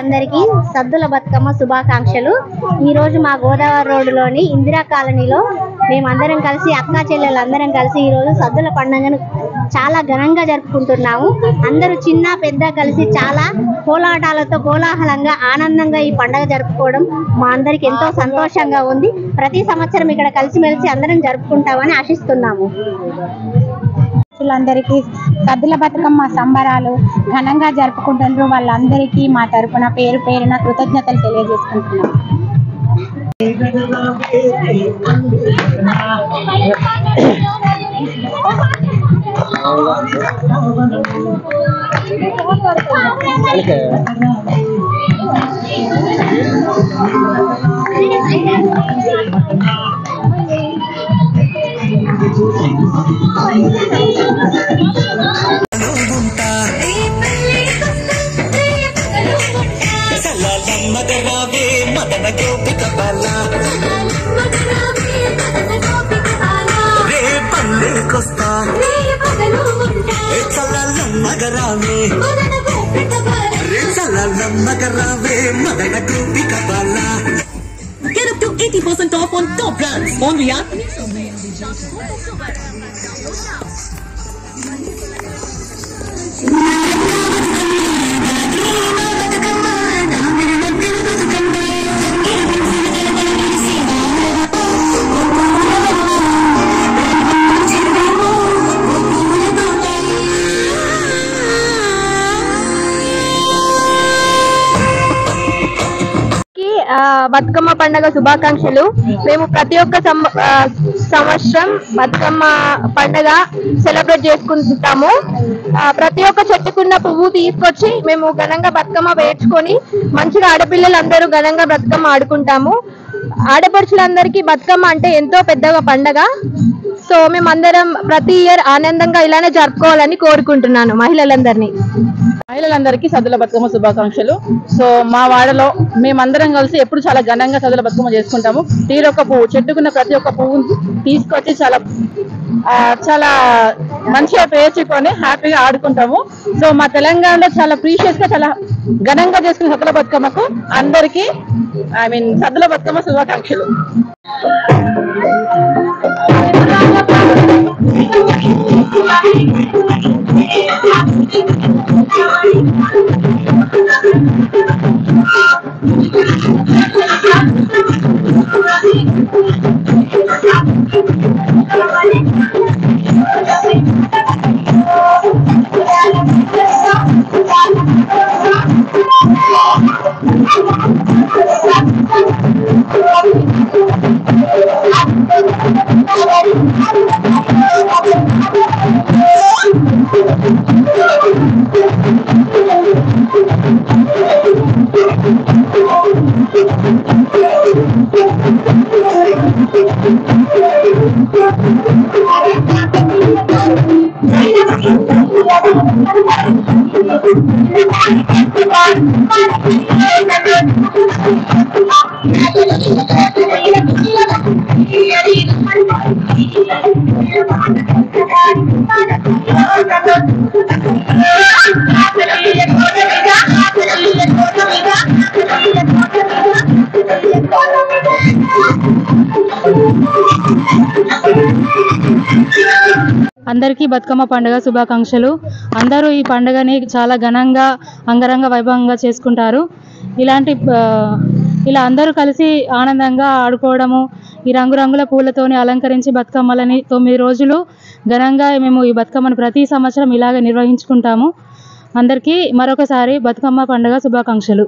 అందరికీ సద్దుల బతుకమ్మ శుభాకాంక్షలు। ఈ రోజు మా గోదావరి రోడ్డులోని ఇందిరా కాలనీలో మేమందరం కలిసి అక్కా చెల్లెలందరం కలిసి ఈ రోజు సద్దుల పండుగను చాలా ఘనంగా జరుపుకుంటున్నాము। అందరూ చిన్న పెద్ద కలిసి చాలా కోలాటాలతో కోలాహలంగా ఆనందంగా ఈ పండుగ జరుపుకోవడం మా అందరికి ఎంతో సంతోషంగా ఉంది। ప్రతి సంవత్సరం ఇక్కడ కలిసిమెలిసి అందరం జరుపుకుంటామని ఆశిస్తున్నాము। అందరికీ సద్దుల బతుకమ్మ సంబరాలు ఘనంగా జరుపుకుంటున్నారు। వాళ్ళందరికీ మా తరపున పేరు పేరున కృతజ్ఞతలు తెలియజేసుకుంటున్నాం। Get up to 80% off on top brands only at Bathukamma పండుగ శుభాకాంక్షలు। మేము ప్రతి ఒక్క సంవత్సరం బతుకమ్మ పండుగ సెలబ్రేట్ చేసుకుంటాము। ప్రతి ఒక్క చెట్టుకున్న పువ్వు తీసుకొచ్చి మేము ఘనంగా బతుకమ్మ వేర్చుకొని మంచిగా ఆడపిల్లలందరూ ఘనంగా బతుకమ్మ ఆడుకుంటాము। ఆడపడుచులందరికీ బతుకమ్మ అంటే ఎంతో పెద్దగా పండగ। సో మేమందరం ప్రతి ఇయర్ ఆనందంగా ఇలానే జరుపుకోవాలని కోరుకుంటున్నాను మహిళలందరికీ సద్దుల బతుకమ్మ శుభాకాంక్షలు। సో మా వాడలో మేమందరం కలిసి ఎప్పుడు చాలా ఘనంగా సద్దుల బతుకమ్మ చేసుకుంటాము। తీరొక్క పువ్వు చెట్టుకున్న ప్రతి ఒక్క పువ్వును తీసుకొచ్చి చాలా మంచిగా పేర్చుకొని హ్యాపీగా ఆడుకుంటాము। సో మా తెలంగాణలో చాలా ప్రీషియస్ గా చాలా ఘనంగా చేసుకునే సద్దుల బతుకమ్మకు అందరికీ సద్దుల బతుకమ్మ శుభాకాంక్షలు। అందరికీ బతుకమ్మ పండుగ శుభాకాంక్షలు. అందరూ ఈ పండుగని చాలా ఘనంగా అంగరంగ వైభవంగా చేసుకుంటారు. ఇలా అందరూ కలిసి ఆనందంగా ఆడుకోవడము, ఈ రంగురంగుల పూలతోని అలంకరించి బతుకమ్మలని 9 రోజులు ఘనంగా మేము ఈ బతుకమ్మను ప్రతి సంవత్సరం ఇలాగే నిర్వహించుకుంటాము. అందరికీ మరొకసారి బతుకమ్మ పండుగ శుభాకాంక్షలు.